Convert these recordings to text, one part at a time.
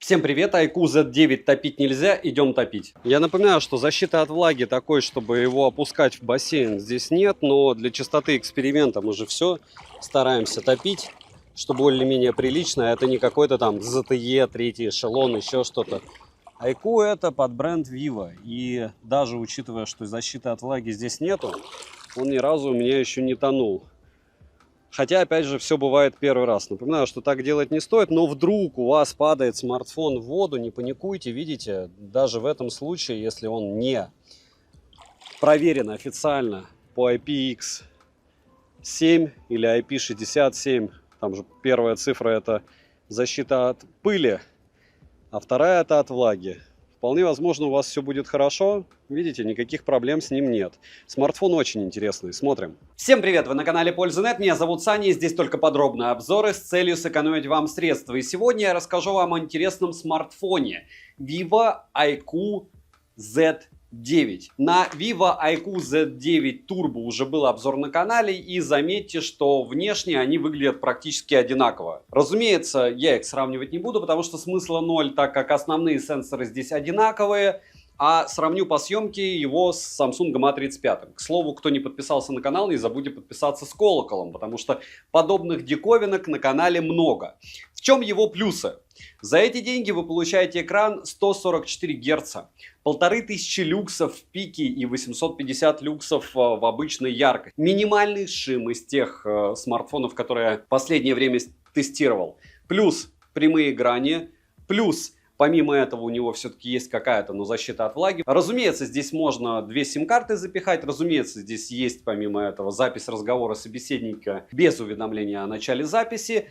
Всем привет, iQOO Z9 топить нельзя, идем топить. Я напоминаю, что защиты от влаги такой, чтобы его опускать в бассейн, здесь нет, но для чистоты эксперимента мы же все стараемся топить, что более-менее прилично. Это не какой-то там ZTE, третий эшелон, еще что-то. iQOO это под бренд Vivo, и даже учитывая, что защиты от влаги здесь нету, он ни разу у меня еще не тонул. Хотя, опять же, все бывает первый раз. Напоминаю, что так делать не стоит, но вдруг у вас падает смартфон в воду, не паникуйте, видите, даже в этом случае, если он не проверен официально по IPX7 или IP67, там же первая цифра это защита от пыли, а вторая это от влаги. Вполне возможно, у вас все будет хорошо. Видите, никаких проблем с ним нет. Смартфон очень интересный. Смотрим. Всем привет! Вы на канале Пользы.нет. Меня зовут Саня. И здесь только подробные обзоры с целью сэкономить вам средства. И сегодня я расскажу вам о интересном смартфоне Vivo iQOO Z9. На Vivo iQOO Z9 Turbo уже был обзор на канале, и заметьте, что внешне они выглядят практически одинаково. Разумеется, я их сравнивать не буду, потому что смысла ноль, так как основные сенсоры здесь одинаковые, а сравню по съемке его с Samsung A35. К слову, кто не подписался на канал, не забудьте подписаться с колоколом, потому что подобных диковинок на канале много. В чем его плюсы? За эти деньги вы получаете экран 144 Гц, 1500 люксов в пике и 850 люксов в обычной яркости. Минимальный шим из тех смартфонов, которые я в последнее время тестировал. Плюс прямые грани, плюс помимо этого у него все-таки есть какая-то защита от влаги. Разумеется, здесь можно две сим-карты запихать. Разумеется, здесь есть помимо этого запись разговора собеседника без уведомления о начале записи.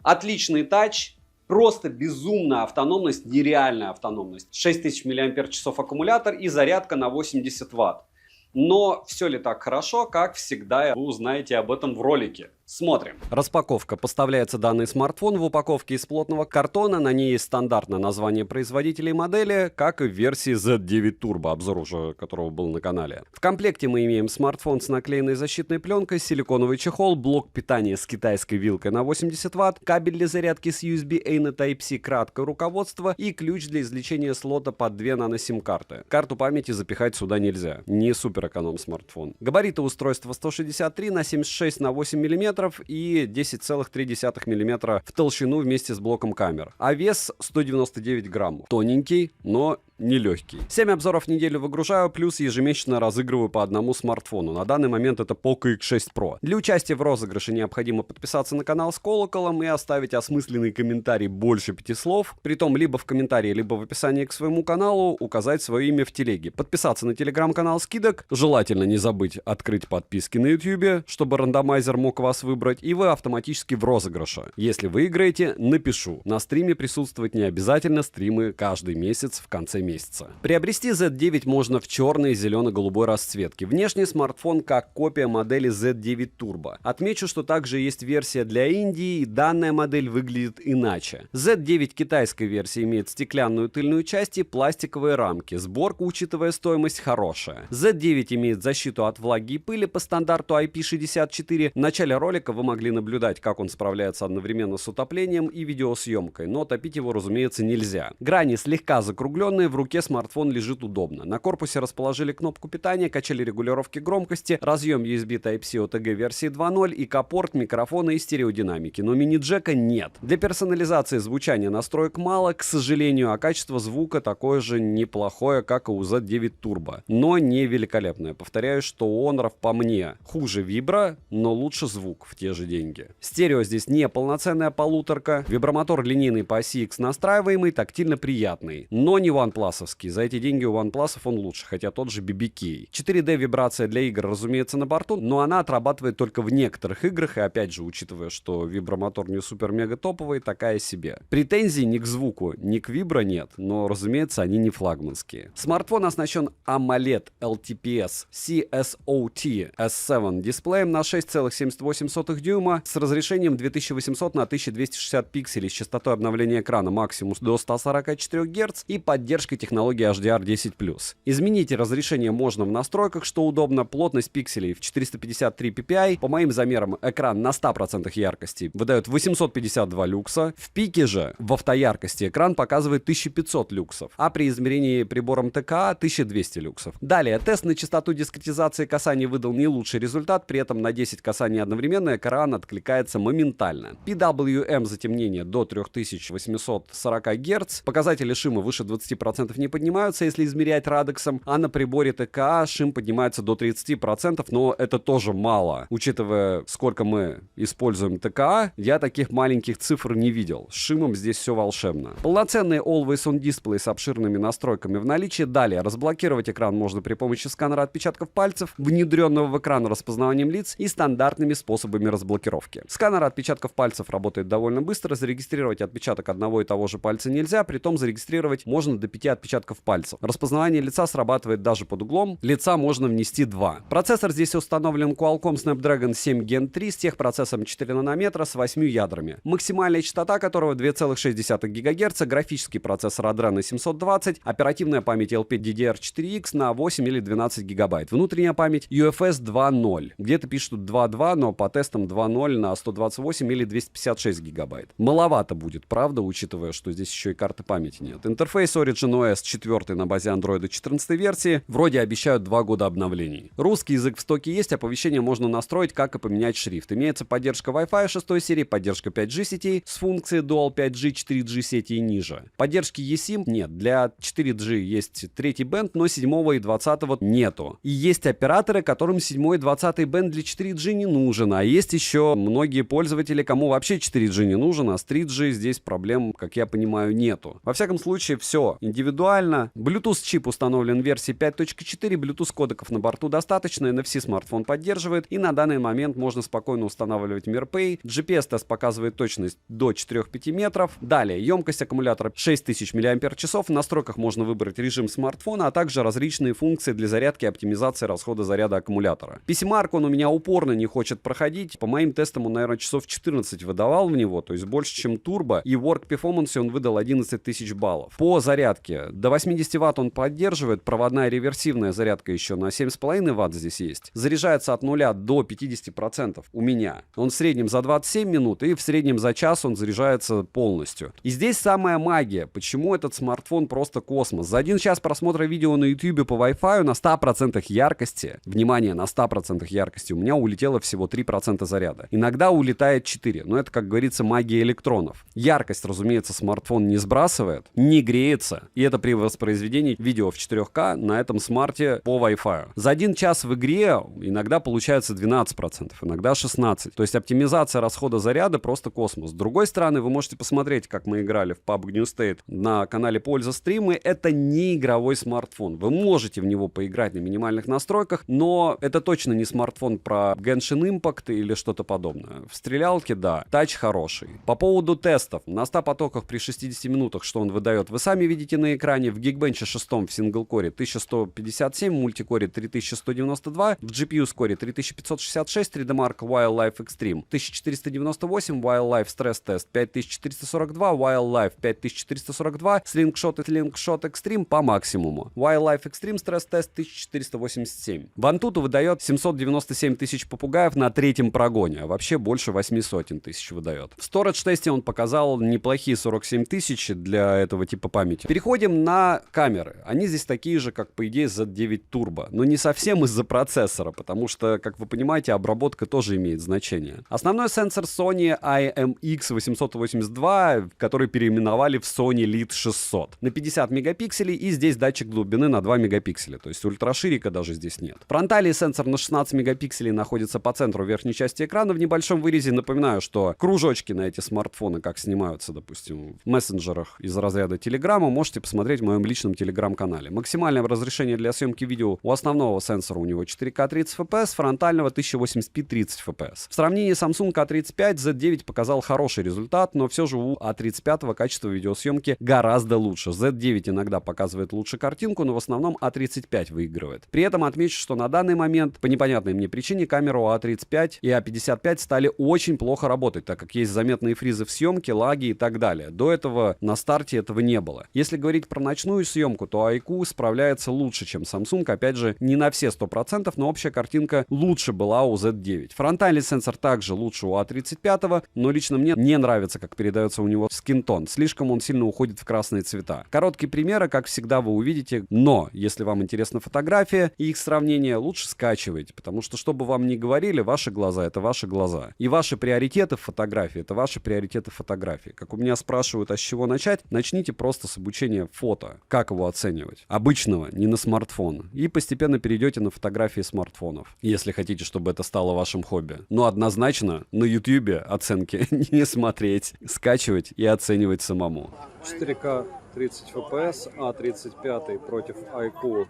Отличный тач. Просто безумная автономность, нереальная автономность. 6000 мАч аккумулятор и зарядка на 80 Вт. Но все ли так хорошо, как всегда, вы узнаете об этом в ролике. Смотрим. Распаковка. Поставляется данный смартфон в упаковке из плотного картона. На ней есть стандартное название производителя и модели, как и в версии Z9 Turbo, обзор уже которого был на канале. В комплекте мы имеем смартфон с наклеенной защитной пленкой, силиконовый чехол, блок питания с китайской вилкой на 80 Вт, кабель для зарядки с USB-A на Type-C, краткое руководство и ключ для извлечения слота под 2 нано-сим-карты. Карту памяти запихать сюда нельзя. Не супер эконом смартфон. Габариты устройства 163 на 76 на 8 мм и 10,3 мм в толщину вместе с блоком камер. А вес 199 граммов. Тоненький, но не легкий. 7 обзоров в неделю выгружаю, плюс ежемесячно разыгрываю по одному смартфону. На данный момент это Poco X6 Pro. Для участия в розыгрыше необходимо подписаться на канал с колоколом и оставить осмысленный комментарий больше 5 слов. Притом либо в комментарии, либо в описании к своему каналу указать свое имя в телеге. Подписаться на телеграм-канал скидок. Желательно не забыть открыть подписки на YouTube, чтобы рандомайзер мог вас выбрать, и вы автоматически в розыгрыше. Если выиграете, напишу. На стриме присутствовать не обязательно, стримы каждый месяц в конце месяца. Приобрести Z9 можно в черной и зелено-голубой расцветке. Внешний смартфон как копия модели Z9 Turbo. Отмечу, что также есть версия для Индии, и данная модель выглядит иначе. Z9 китайской версии имеет стеклянную тыльную часть и пластиковые рамки. Сборка, учитывая стоимость, хорошая. Z9 имеет защиту от влаги и пыли по стандарту IP64. В начале ролика вы могли наблюдать, как он справляется одновременно с утоплением и видеосъемкой, но топить его, разумеется, нельзя. Грани слегка закругленные, в руке смартфон лежит удобно. На корпусе расположили кнопку питания, качели регулировки громкости, разъем USB Type-C OTG версии 2.0, ИК-порт, микрофоны и стереодинамики, но мини-джека нет. Для персонализации звучания настроек мало, к сожалению, а качество звука такое же неплохое, как и у Z9 Turbo, но не великолепное. Повторяю, что у Honor по мне хуже вибро, но лучше звук в те же деньги. Стерео здесь не полноценная полуторка, вибромотор линейный по оси X настраиваемый, тактильно приятный, но не OnePlus. За эти деньги у OnePlus он лучше, хотя тот же BBK. 4D вибрация для игр, разумеется, на борту, но она отрабатывает только в некоторых играх, и опять же, учитывая, что вибромотор не супер-мега топовый, такая себе. Претензий ни к звуку, ни к вибро нет, но, разумеется, они не флагманские. Смартфон оснащен AMOLED LTPS CSOT S7 дисплеем на 6,78 дюйма с разрешением 2800 на 1260 пикселей с частотой обновления экрана максимум до 144 Гц и поддержкой поддержкой технологии HDR10+. Изменить разрешение можно в настройках, что удобно. Плотность пикселей в 453 ppi. По моим замерам, экран на 100% яркости выдает 852 люкса. В пике же в автояркости экран показывает 1500 люксов, а при измерении прибором ТКА 1200 люксов. Далее, тест на частоту дискретизации касаний выдал не лучший результат, при этом на 10 касаний одновременно экран откликается моментально. PWM затемнение до 3840 Гц. Показатели шима выше 20% не поднимаются, если измерять радексом, а на приборе ТКА шим поднимается до 30%, но это тоже мало. Учитывая, сколько мы используем ТКА, я таких маленьких цифр не видел. С шимом здесь все волшебно. Полноценный Always On Display с обширными настройками в наличии. Далее, разблокировать экран можно при помощи сканера отпечатков пальцев, внедренного в экран распознаванием лиц и стандартными способами разблокировки. Сканер отпечатков пальцев работает довольно быстро. Зарегистрировать отпечаток одного и того же пальца нельзя, притом зарегистрировать можно до 5 отпечатков пальцев. Распознавание лица срабатывает даже под углом. Лица можно внести 2. Процессор здесь установлен Qualcomm Snapdragon 7 Gen 3 с техпроцессором 4 нанометра с 8 ядрами. Максимальная частота которого 2,6 ГГц, графический процессор Adreno 720, оперативная память LPDDR4X на 8 или 12 ГБ. Внутренняя память UFS 2.0. Где-то пишут 2.2, но по тестам 2.0 на 128 или 256 ГБ. Маловато будет, правда, учитывая, что здесь еще и карты памяти нет. Интерфейс Origin OS 4 на базе Android 14 версии. Вроде обещают 2 года обновлений. Русский язык в стоке есть, оповещение можно настроить, как и поменять шрифт. Имеется поддержка Wi-Fi 6 серии, поддержка 5G сетей с функцией Dual 5G, 4G сети и ниже. Поддержки eSIM нет. Для 4G есть третий бенд, но 7 и 20 нету. И есть операторы, которым 7 и 20 бенд для 4G не нужен. А есть еще многие пользователи, кому вообще 4G не нужен, а с 3G здесь проблем, как я понимаю, нету. Во всяком случае, все индивидуально. Bluetooth чип установлен в версии 5.4, Bluetooth кодеков на борту достаточно, NFC смартфон поддерживает, и на данный момент можно спокойно устанавливать MirPay. GPS-тест показывает точность до 4-5 метров. Далее, емкость аккумулятора 6000 мАч. В настройках можно выбрать режим смартфона, а также различные функции для зарядки и оптимизации расхода заряда аккумулятора. PCMark он у меня упорно не хочет проходить. По моим тестам он, наверное, часов 14 выдавал в него, то есть больше, чем турбо. И в Work Performance он выдал 11 тысяч баллов. По зарядке до 80 Вт он поддерживает. Проводная реверсивная зарядка еще на 7,5 Вт здесь есть. Заряжается от 0 до 50% у меня. Он в среднем за 27 минут и в среднем за час он заряжается полностью. И здесь самая магия. Почему этот смартфон просто космос? За 1 час просмотра видео на YouTube по Wi-Fi на 100% яркости, внимание, на 100% яркости, у меня улетело всего 3% заряда. Иногда улетает 4, но это, как говорится, магия электронов. Яркость, разумеется, смартфон не сбрасывает, не греется, и это при воспроизведении видео в 4К на этом смарте по Wi-Fi. За 1 час в игре иногда получается 12%, иногда 16%. То есть оптимизация расхода заряда просто космос. С другой стороны, вы можете посмотреть, как мы играли в PUBG New State на канале Польза стримы. Это не игровой смартфон. Вы можете в него поиграть на минимальных настройках, но это точно не смартфон про Genshin Impact или что-то подобное. В стрелялке, да, тач хороший. По поводу тестов. На 100 потоках при 60 минутах, что он выдает, вы сами видите на экране. В Geekbench 6 в синглкоре 1157, в мультикоре 3192, в GPU скоре 3566, 3D Mark Wildlife Extreme 1498, Wildlife Stress Test 5442, Wildlife 5442, Slingshot и Slingshot Extreme по максимуму. Wildlife Extreme Stress Test 1487. В Antutu выдает 797 тысяч попугаев на 3-м прогоне, а вообще больше 800 тысяч выдает. В Storage тесте он показал неплохие 47 тысяч для этого типа памяти. Переходим на камеры. Они здесь такие же, как по идее Z9 Turbo, но не совсем из-за процессора, потому что, как вы понимаете, обработка тоже имеет значение. Основной сенсор Sony IMX882, который переименовали в Sony Lite 600. На 50 мегапикселей, и здесь датчик глубины на 2 мегапикселя, то есть ультраширика даже здесь нет. Фронтальный сенсор на 16 мегапикселей находится по центру верхней части экрана в небольшом вырезе. Напоминаю, что кружочки на эти смартфоны, как снимаются, допустим, в мессенджерах из разряда Телеграма, можете посмотреть в моем личном Телеграм-канале. Максимальное разрешение для съемки видео у основного сенсора у него 4К 30 FPS, фронтального 1080p 30 FPS. В сравнении Samsung A35 Z9 показал хороший результат, но все же у A35 качество видеосъемки гораздо лучше. Z9 иногда показывает лучше картинку, но в основном A35 выигрывает. При этом отмечу, что на данный момент, по непонятной мне причине, камеры у A35 и A55 стали очень плохо работать, так как есть заметные фризы в съемке, лаги и так далее. До этого на старте этого не было. Если говорить говорить про ночную съемку, то iQOO справляется лучше, чем Samsung. Опять же, не на все 100%, но общая картинка лучше была у Z9. Фронтальный сенсор также лучше у A35, но лично мне не нравится, как передается у него скинтон. Слишком он сильно уходит в красные цвета. Короткие примеры, как всегда, вы увидите, но если вам интересна фотография и их сравнение, лучше скачивайте, потому что, что бы вам ни говорили, ваши глаза — это ваши глаза. И ваши приоритеты в фотографии — это ваши приоритеты в фотографии. Как у меня спрашивают, а с чего начать? Начните просто с обучения фото. Как его оценивать? Обычного, не на смартфон. И постепенно перейдете на фотографии смартфонов, если хотите, чтобы это стало вашим хобби. Но однозначно на YouTube оценки не смотреть, скачивать и оценивать самому. 4К 30 FPS, A35 против iQOO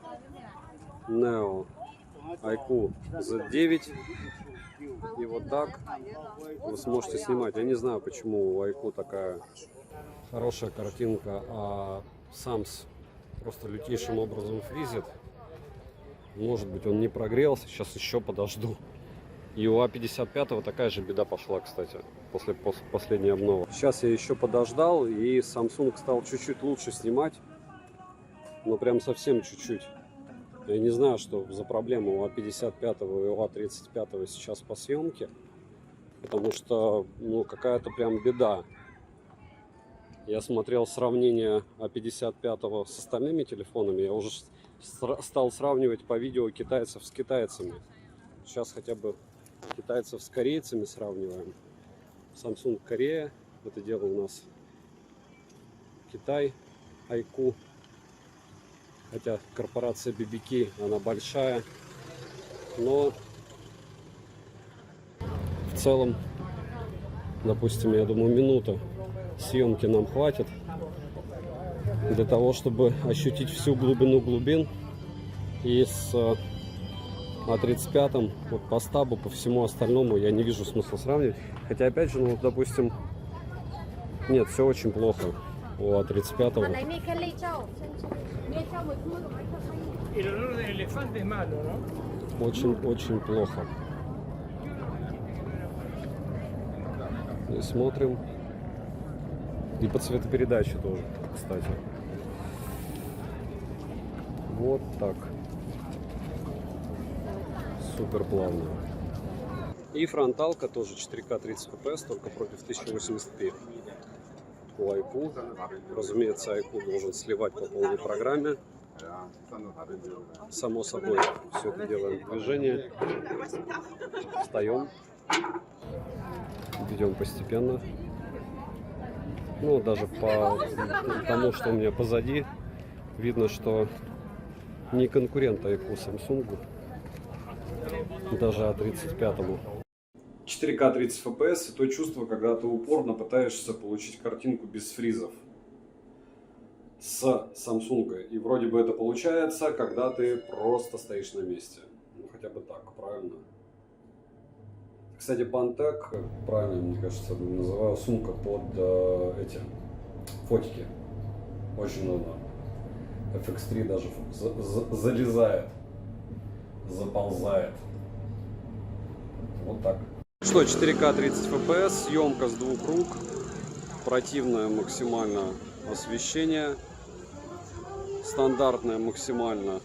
Neo, iQOO Z9. И вот так вы сможете снимать. Я не знаю, почему у iQOO такая хорошая картинка, а Sam's просто лютейшим образом фризит. Может быть, он не прогрелся, сейчас еще подожду. И у A55 такая же беда пошла, кстати, после последней обновы. Сейчас я еще подождал, и Samsung стал чуть-чуть лучше снимать. Но прям совсем чуть-чуть. Я не знаю, что за проблема у A55 и у A35 сейчас по съемке. Потому что, ну, какая-то прям беда. Я смотрел сравнение A55 с остальными телефонами. Я уже стал сравнивать по видео китайцев с китайцами. Сейчас хотя бы китайцев с корейцами сравниваем. Samsung Корея. Это дело у нас Китай, iQOO. Хотя корпорация BBK, она большая. Но в целом, допустим, я думаю, минута съемки нам хватит для того, чтобы ощутить всю глубину глубин. И с A35 вот по стабу, по всему остальному я не вижу смысла сравнивать. Хотя, опять же, ну, допустим, нет, все очень плохо у A35. Очень плохо. И смотрим. И по цветопередаче тоже, кстати. Вот так. Супер плавно. И фронталка тоже 4К 30 FPS, только против 1080p. У iQOO. Разумеется, iQOO должен сливать по полной программе. Само собой, все это делаем в движении. Встаем. Ведем постепенно. Ну, даже по тому, что у меня позади, видно, что не конкурент iQOO Samsung. Даже A35. 4К 30 FPS — это то чувство, когда ты упорно пытаешься получить картинку без фризов с Samsung. И вроде бы это получается, когда ты просто стоишь на месте. Ну, хотя бы так, правильно? Кстати, Pantec, правильно, мне кажется, называю, сумка под эти фотики. Очень удобно. FX3 даже залезает, заползает. Вот так. Что, 4К 30 FPS, съемка с двух рук, противное максимально освещение, стандартное максимально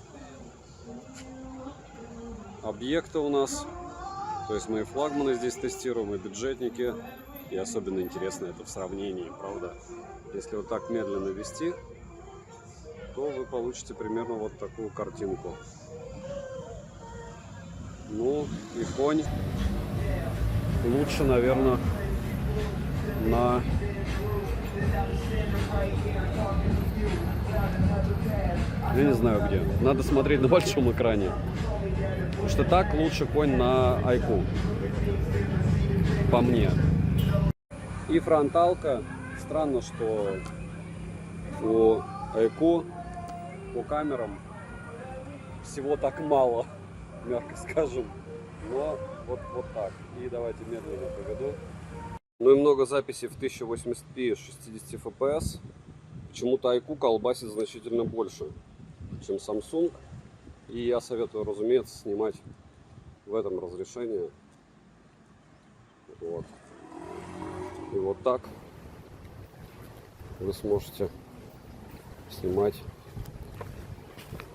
объекты у нас. То есть мы и флагманы здесь тестируем, и бюджетники. И особенно интересно это в сравнении, правда? Если вот так медленно вести, то вы получите примерно вот такую картинку. Ну и конь лучше, наверное, на... Я не знаю где. Надо смотреть на большом экране. Потому что так лучше конь на iQOO. По мне. И фронталка. Странно, что у iQOO по камерам всего так мало, мягко скажем. Но вот так. И давайте медленно поведу. Ну и много записей в 1080p 60 fps. Почему-то iQOO колбасит значительно больше, чем Samsung. И я советую, разумеется, снимать в этом разрешении. Вот. И вот так вы сможете снимать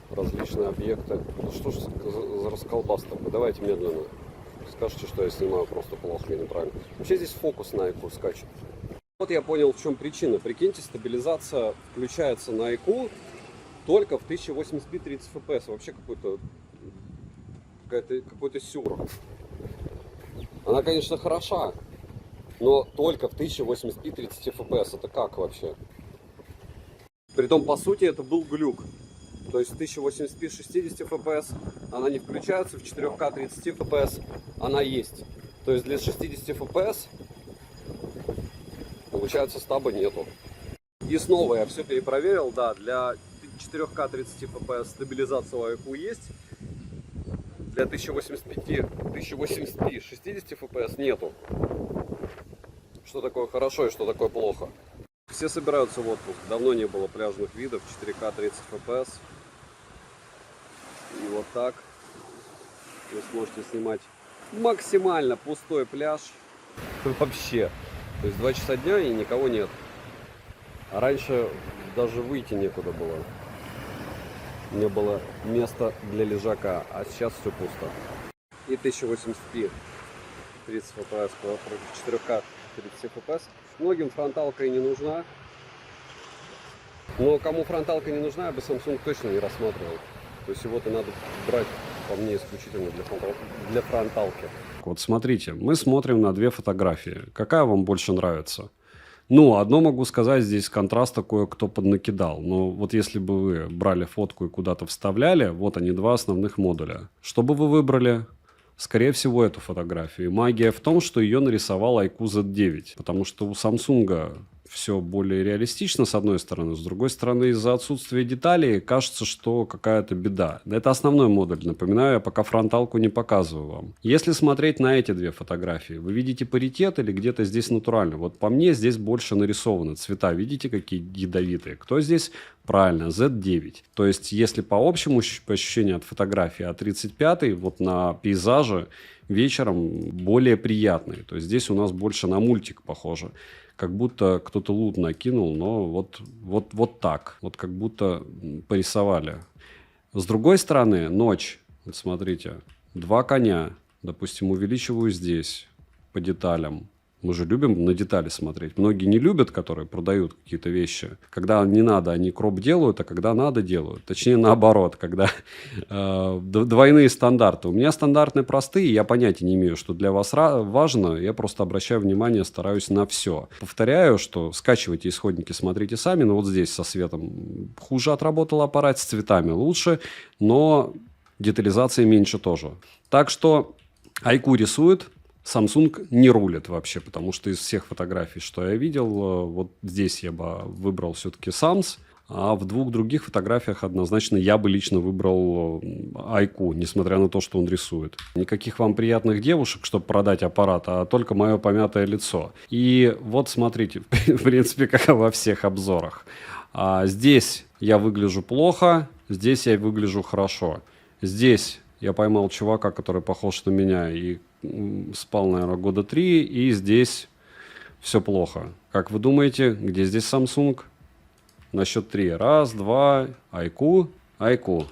различные объекты. Что ж за расколбас такой? Давайте медленно. Скажете, что я снимаю просто плохо и неправильно. Вообще здесь фокус на IQ скачет. Вот я понял, в чем причина. Прикиньте, стабилизация включается на IQ только в 1080p 30 fps. Вообще какой-то сюр. Она, конечно, хороша, но только в 1080p 30 fps. Это как вообще? Притом, по сути, это был глюк. То есть 1080p 60 fps она не включается, в 4К 30 fps она есть. То есть для 60 fps получается стаба нету. И снова я все перепроверил, да, для 4К 30 fps стабилизация у IQ есть. Для 1080p 60 fps нету. Что такое хорошо и что такое плохо? Все собираются в отпуск. Давно не было пляжных видов. 4К 30 fps. И вот так вы сможете снимать максимально пустой пляж. Вообще. То есть 2 часа дня и никого нет. А раньше даже выйти некуда было. Не было места для лежака. А сейчас все пусто. И 1080p 30 fps против 4К 30 fps. Многим фронталка и не нужна. Но кому фронталка не нужна, я бы Samsung точно не рассматривал. То есть его-то надо брать, по мне, исключительно для фронталки. Вот смотрите, мы смотрим на две фотографии. Какая вам больше нравится? Ну, одно могу сказать, здесь контраста кое-кто поднакидал. Но вот если бы вы брали фотку и куда-то вставляли, вот они, два основных модуля. Что бы вы выбрали? Скорее всего, эту фотографию. И магия в том, что ее нарисовал IQ Z9. Потому что у Samsung все более реалистично, с одной стороны. С другой стороны, из-за отсутствия деталей кажется, что какая-то беда. Это основной модуль. Напоминаю, я пока фронталку не показываю вам. Если смотреть на эти две фотографии, вы видите паритет или где-то здесь натурально? Вот по мне здесь больше нарисованы цвета. Видите, какие ядовитые? Кто здесь? Правильно, Z9. То есть, если по общему ощущению от фотографии, а 35-й вот на пейзаже вечером более приятный. То есть, здесь у нас больше на мультик похоже. Как будто кто-то лут накинул, но вот так. Вот как будто порисовали. С другой стороны, ночь. Вот смотрите, два коня. Допустим, увеличиваю здесь по деталям. Мы же любим на детали смотреть. Многие не любят, которые продают какие-то вещи. Когда не надо, они кроп делают, а когда надо, делают. Точнее, наоборот, когда двойные стандарты. У меня стандартные простые, я понятия не имею, что для вас важно. Я просто обращаю внимание, стараюсь на все. Повторяю, что скачивайте исходники, смотрите сами. Но вот здесь со светом хуже отработал аппарат, с цветами лучше, но детализации меньше тоже. Так что IQ рисует. Samsung не рулит вообще, потому что из всех фотографий, что я видел, вот здесь я бы выбрал все-таки Sams, а в двух других фотографиях однозначно я бы лично выбрал IQ, несмотря на то, что он рисует. Никаких вам приятных девушек, чтобы продать аппарат, а только мое помятое лицо. И вот смотрите, в принципе, как во всех обзорах. Здесь я выгляжу плохо, здесь я выгляжу хорошо. Здесь я поймал чувака, который похож на меня и спал, наверное, года 3, и здесь все плохо. Как вы думаете, где здесь Samsung? На счет 3. Раз, два, IQ, IQ.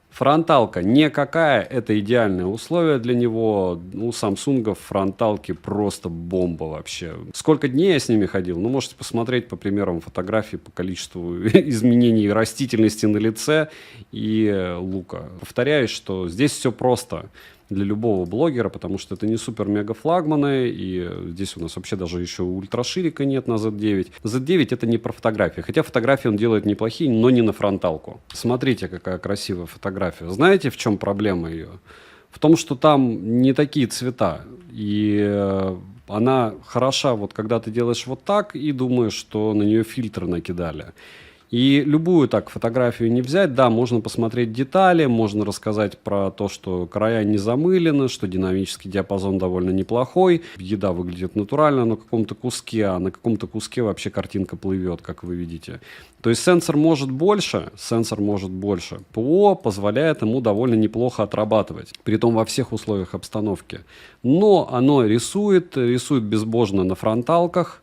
Фронталка никакая, это идеальное условие для него. У Samsung фронталки просто бомба вообще. Сколько дней я с ними ходил? Ну, можете посмотреть по примерам фотографий, по количеству изменений растительности на лице и лука. Повторяюсь, что здесь все просто для любого блогера, потому что это не супер-мега флагманы, и здесь у нас вообще даже еще ультраширика нет на Z9. Z9 это не про фотографии, хотя фотографии он делает неплохие, но не на фронталку. Смотрите, какая красивая фотография. Знаете, в чем проблема ее? В том, что там не такие цвета, и она хороша, вот когда ты делаешь вот так, и думаешь, что на нее фильтры накидали. И любую так фотографию не взять, да, можно посмотреть детали, можно рассказать про то, что края не замылены, что динамический диапазон довольно неплохой, еда выглядит натурально на каком-то куске, а на каком-то куске вообще картинка плывет, как вы видите. То есть сенсор может больше. ПО позволяет ему довольно неплохо отрабатывать, притом во всех условиях обстановки. Но оно рисует безбожно на фронталках.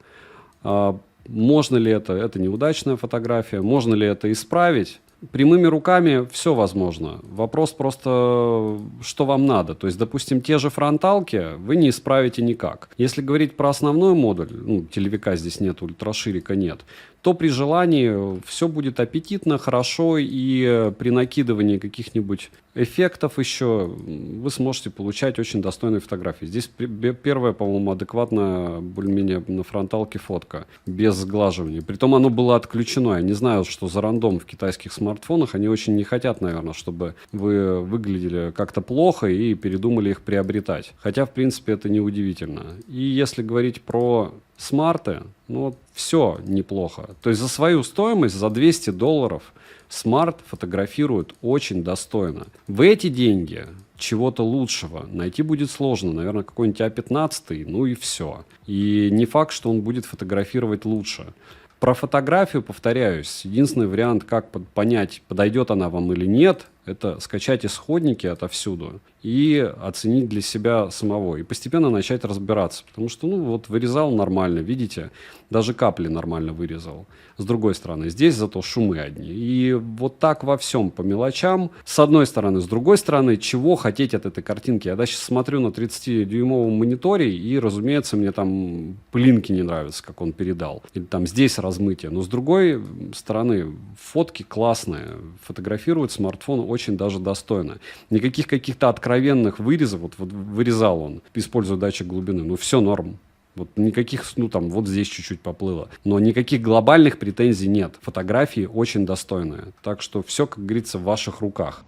Можно ли это неудачная фотография, можно ли это исправить? Прямыми руками все возможно. Вопрос просто, что вам надо. То есть, допустим, те же фронталки вы не исправите никак. Если говорить про основной модуль, ну, телевика здесь нет, ультраширика нет, то при желании все будет аппетитно, хорошо, и при накидывании каких-нибудь эффектов еще вы сможете получать очень достойные фотографии. Здесь первая, по-моему, адекватная более-менее на фронталке фотка, без сглаживания. Притом оно было отключено. Я не знаю, что за рандом в китайских смартфонах. Они очень не хотят, наверное, чтобы вы выглядели как-то плохо и передумали их приобретать. Хотя, в принципе, это неудивительно. И если говорить про смарты, ну, все неплохо. То есть за свою стоимость, за $200, смарт фотографирует очень достойно. В эти деньги чего-то лучшего найти будет сложно. Наверное, какой-нибудь А15, ну и все. И не факт, что он будет фотографировать лучше. Про фотографию, повторяюсь, единственный вариант, как понять, подойдет она вам или нет, это скачать исходники отовсюду и оценить для себя самого. И постепенно начать разбираться. Потому что, ну, вот вырезал нормально, видите, даже капли нормально вырезал. С другой стороны, здесь зато шумы одни. И вот так во всем, по мелочам. С одной стороны. С другой стороны, чего хотеть от этой картинки? Я сейчас смотрю на 30-дюймовом мониторе, и, разумеется, мне там пылинки не нравятся, как он передал. Или там здесь размытие. Но с другой стороны, фотки классные. Фотографирует смартфон очень даже достойно. Никаких каких-то откровенных вырезов, вот вырезал он, используя датчик глубины, ну все норм. Вот никаких, ну там, вот здесь чуть-чуть поплыло. Но никаких глобальных претензий нет. Фотографии очень достойные. Так что все, как говорится, в ваших руках.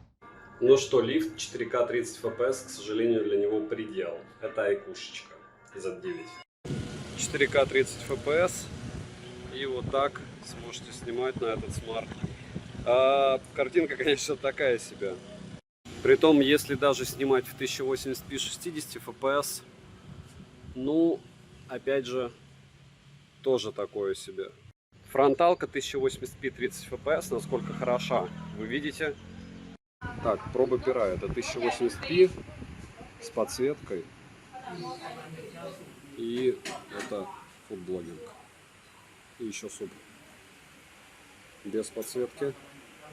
Ну что, лифт 4К 30 FPS, к сожалению, для него предел. Это айкушечка Z9. 4К 30 FPS. И вот так сможете снимать на этот смарт. Картинка, конечно, такая себе. Притом, если даже снимать в 1080p 60 FPS, ну, опять же, тоже такое себе. Фронталка 1080p 30 FPS, насколько хороша, вы видите. Так, проба пера, это 1080p с подсветкой. И это фудблогинг. И еще супер. Без подсветки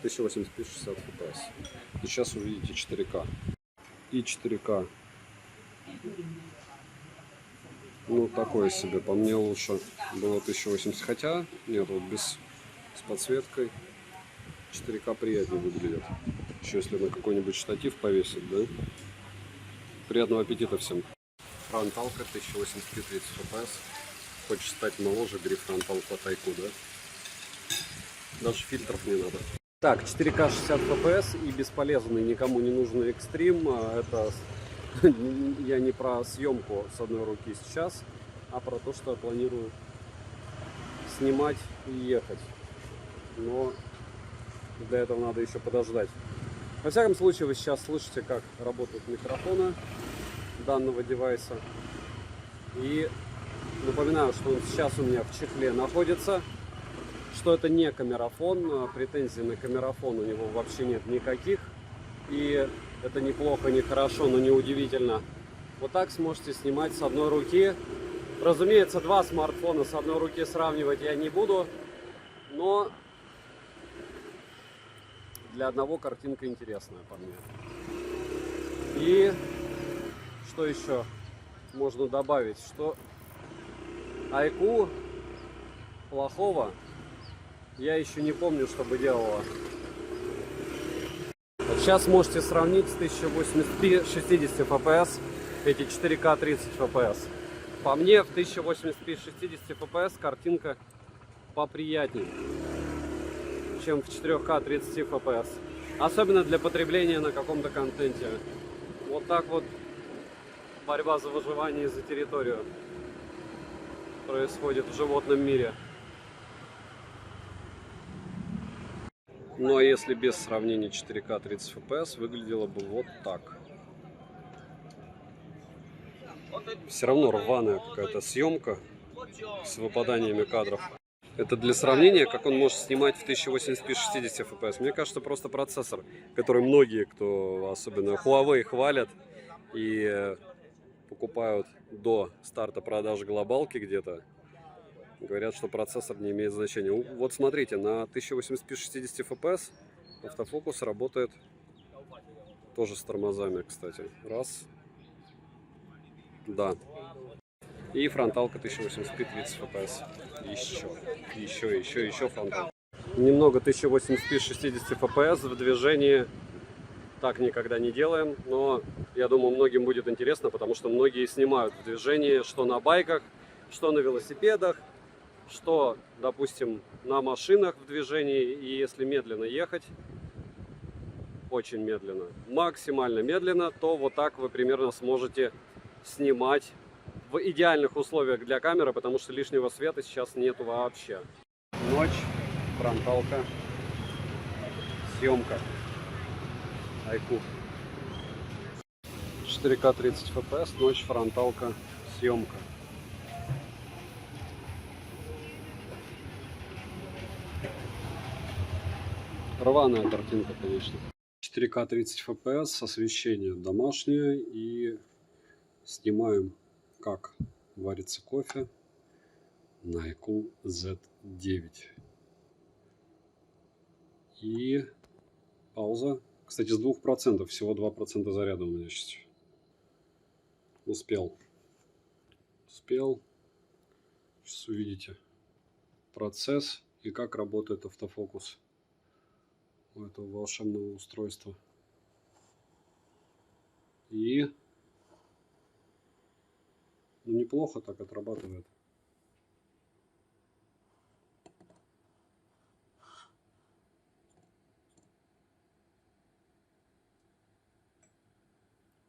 1080p 60 FPS. И сейчас увидите 4К. И 4К. Ну, такое себе. По мне лучше было 1080. Хотя, нет, вот без с подсветкой 4К приятнее выглядит. Еще если на какой-нибудь штатив повесить, да? Приятного аппетита всем. Фронталка 1080p 30 FPS. Хочешь стать моложе, бери фронталку от Айку, да? Даже фильтров не надо. Так, 4К 60 FPS и бесполезный, никому не нужный экстрим. Это я не про съемку с одной руки сейчас, а про то, что я планирую снимать и ехать. Но для этого надо еще подождать. Во всяком случае, вы сейчас слышите, как работают микрофоны данного девайса. И напоминаю, что он сейчас у меня в чехле находится. Что это не камерафон, претензий на камерафон у него вообще нет никаких. И это неплохо, не хорошо, но не удивительно. Вот так сможете снимать с одной руки. Разумеется, два смартфона с одной руки сравнивать я не буду, но для одного картинка интересная по мне. И что еще можно добавить? Что Айку плохого я еще не помню, чтобы делала. Вот сейчас можете сравнить с 1080p 60 FPS эти 4К 30 FPS. По мне в 1080p 60 FPS картинка поприятнее, чем в 4К 30 FPS. Особенно для потребления на каком-то контенте. Вот так вот борьба за выживание и за территорию происходит в животном мире. Ну а если без сравнения 4К 30 FPS, выглядело бы вот так. Все равно рваная какая-то съемка с выпаданиями кадров. Это для сравнения, как он может снимать в 1080p 60 FPS. Мне кажется, просто процессор, который многие, кто особенно Huawei, хвалят и покупают до старта продажи глобалки где-то. Говорят, что процессор не имеет значения. Вот смотрите, на 1080p 60 FPS автофокус работает тоже с тормозами, кстати. Раз. Да. И фронталка 1080p 30 FPS. Еще фронталка. Немного 1080p 60 FPS в движении. Так никогда не делаем, но я думаю, многим будет интересно, потому что многие снимают в движении, что на байках, что на велосипедах, что, допустим, на машинах в движении. И если медленно ехать, очень медленно, максимально медленно, то вот так вы примерно сможете снимать в идеальных условиях для камеры, потому что лишнего света сейчас нету вообще. Ночь, фронталка, съемка. Айку. 4К 30 FPS, ночь, фронталка, съемка. Рваная картинка, конечно. 4К 30 FPS, освещение домашнее, и снимаем, как варится кофе на iQOO Z9. И пауза. Кстати, с 2%, всего 2% заряда у меня сейчас. Успел. Сейчас увидите процесс и как работает автофокус у этого волшебного устройства. И неплохо так отрабатывает.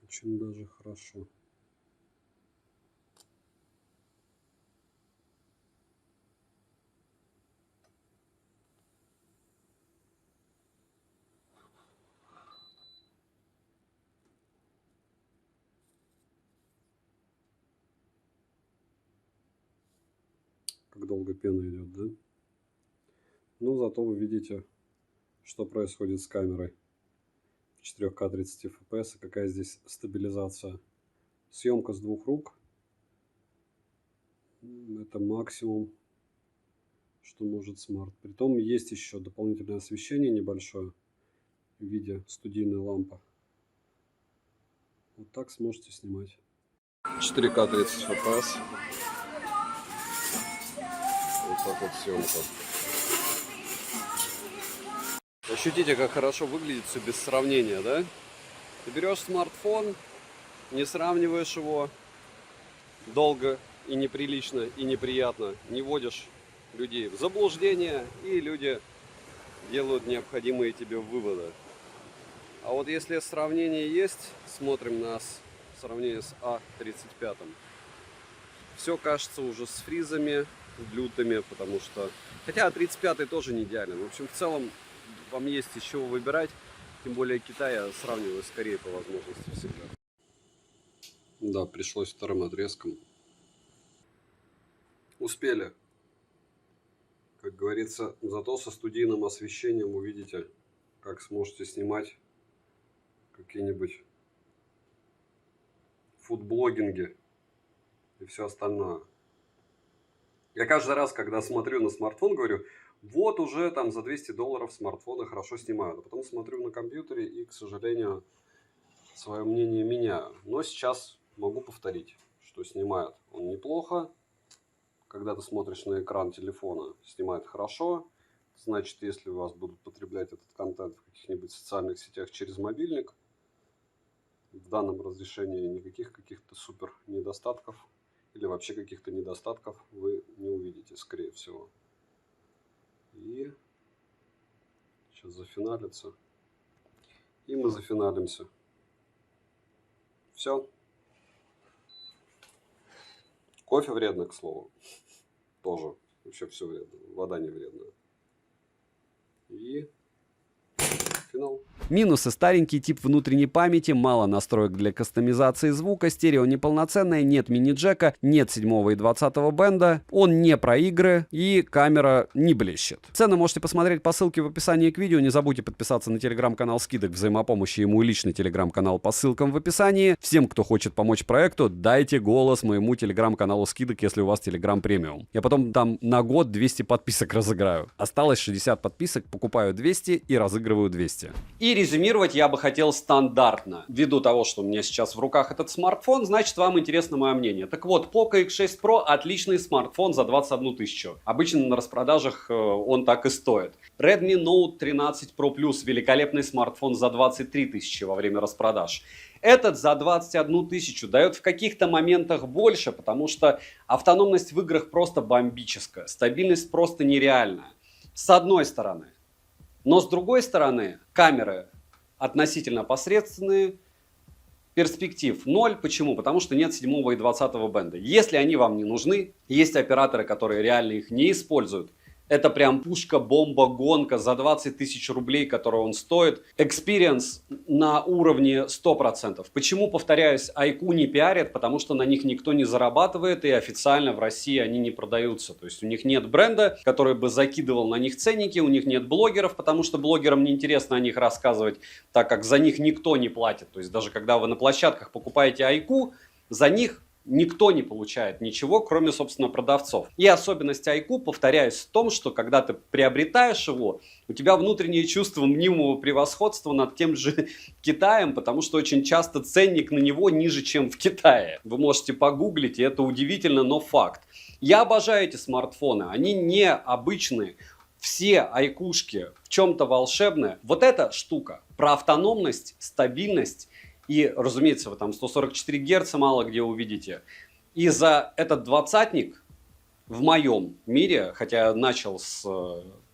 Очень даже хорошо. Как долго пена идет, да? Но зато вы видите, что происходит с камерой. 4К 30 FPS, какая здесь стабилизация. Съемка с двух рук. Это максимум, что может смарт. Притом есть еще дополнительное освещение небольшое в виде студийной лампы. Вот так сможете снимать. 4К 30 FPS. Вот так вот съемка. Ощутите, как хорошо выглядит все без сравнения, да? Ты берешь смартфон, не сравниваешь его долго и неприлично, и неприятно, не вводишь людей в заблуждение, и люди делают необходимые тебе выводы. А вот если сравнение есть, смотрим на сравнение с А35. Все кажется уже с фризами лютыми, потому что... Хотя А35 тоже не идеален. В общем, в целом вам есть из чего выбирать. Тем более Китай я сравниваю скорее по возможности всегда. Да, пришлось вторым отрезком. Успели. Как говорится, зато со студийным освещением увидите, как сможете снимать какие-нибудь фудблогинги и все остальное. Я каждый раз, когда смотрю на смартфон, говорю, вот уже там за $200 смартфоны хорошо снимают. А потом смотрю на компьютере и, к сожалению, свое мнение меняю. Но сейчас могу повторить, что снимает он неплохо. Когда ты смотришь на экран телефона, снимает хорошо. Значит, если у вас будут потреблять этот контент в каких-нибудь социальных сетях через мобильник, в данном разрешении никаких каких-то супер недостатков или вообще каких-то недостатков вы не увидите, скорее всего. И сейчас зафиналится. И мы зафиналимся. Все. Кофе вредно, к слову. Тоже. Вообще все вредно. Вода не вредна. И финал. Минусы: старенький тип внутренней памяти, мало настроек для кастомизации звука, стерео неполноценное, нет мини-джека, нет 7 и 20 бенда, он не про игры и камера не блещет. Цены можете посмотреть по ссылке в описании к видео. Не забудьте подписаться на телеграм-канал Скидок Взаимопомощи и мой личный телеграм-канал по ссылкам в описании. Всем, кто хочет помочь проекту, дайте голос моему телеграм-каналу Скидок, если у вас телеграм премиум. Я потом там на год 200 подписок разыграю. Осталось 60 подписок, покупаю 200 и разыгрываю 200. И резюмировать я бы хотел стандартно. Ввиду того, что у меня сейчас в руках этот смартфон, значит, вам интересно мое мнение. Так вот, Poco X6 Pro отличный смартфон за 21 тысячу. Обычно на распродажах он так и стоит. Redmi Note 13 Pro Plus великолепный смартфон за 23 тысячи во время распродаж. Этот за 21 тысячу дает в каких-то моментах больше, потому что автономность в играх просто бомбическая, стабильность просто нереальная. С одной стороны. Но с другой стороны, камеры относительно посредственные, перспектив 0. Почему? Потому что нет 7 и 20 бенда. Если они вам не нужны, есть операторы, которые реально их не используют. Это прям пушка-бомба, гонка за 20 тысяч рублей, который он стоит. Experience на уровне 100%. Почему, повторяюсь, iQOO не пиарят? Потому что на них никто не зарабатывает и официально в России они не продаются. То есть у них нет бренда, который бы закидывал на них ценники, у них нет блогеров, потому что блогерам неинтересно о них рассказывать, так как за них никто не платит. То есть даже когда вы на площадках покупаете iQOO, за них никто не получает ничего, кроме, собственно, продавцов. И особенность iQOO, повторяюсь, в том, что когда ты приобретаешь его, у тебя внутреннее чувство мнимого превосходства над тем же Китаем, потому что очень часто ценник на него ниже, чем в Китае. Вы можете погуглить, и это удивительно, но факт. Я обожаю эти смартфоны, они не обычные. Все iQOO-шки в чем-то волшебные. Вот эта штука про автономность, стабильность. И, разумеется, вы там 144 Гц мало где увидите. И за этот двадцатник в моем мире, хотя я начал с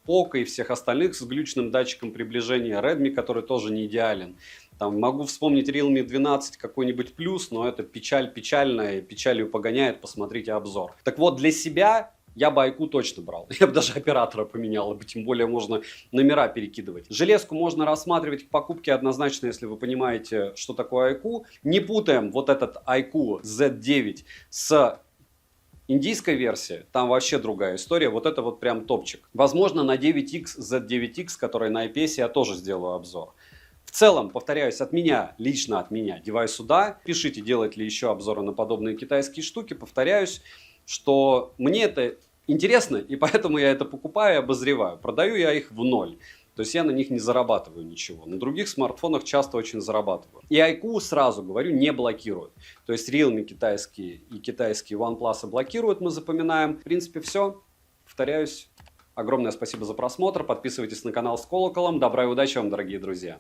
Poco и всех остальных с глючным датчиком приближения, Redmi, который тоже не идеален. Там могу вспомнить Realme 12 какой-нибудь плюс, но это печаль печальная, печалью погоняет, посмотрите обзор. Так вот, для себя я бы iQOO точно брал. Я бы даже оператора поменял, тем более можно номера перекидывать. Железку можно рассматривать к покупке однозначно, если вы понимаете, что такое iQOO. Не путаем вот этот iQOO Z9 с индийской версии. Там вообще другая история. Вот это вот прям топчик. Возможно, на 9X, Z9X, который на IPS, я тоже сделаю обзор. В целом, повторяюсь, от меня, лично от меня, девайс сюда. Пишите, делать ли еще обзоры на подобные китайские штуки. Повторяюсь, что мне это интересно, и поэтому я это покупаю и обозреваю. Продаю я их в ноль. То есть я на них не зарабатываю ничего. На других смартфонах часто очень зарабатываю. И iQOO, сразу говорю, не блокирует. То есть Realme китайские и китайские OnePlus блокируют, мы запоминаем. В принципе, все. Повторяюсь, огромное спасибо за просмотр. Подписывайтесь на канал с колоколом. Добра и удачи вам, дорогие друзья.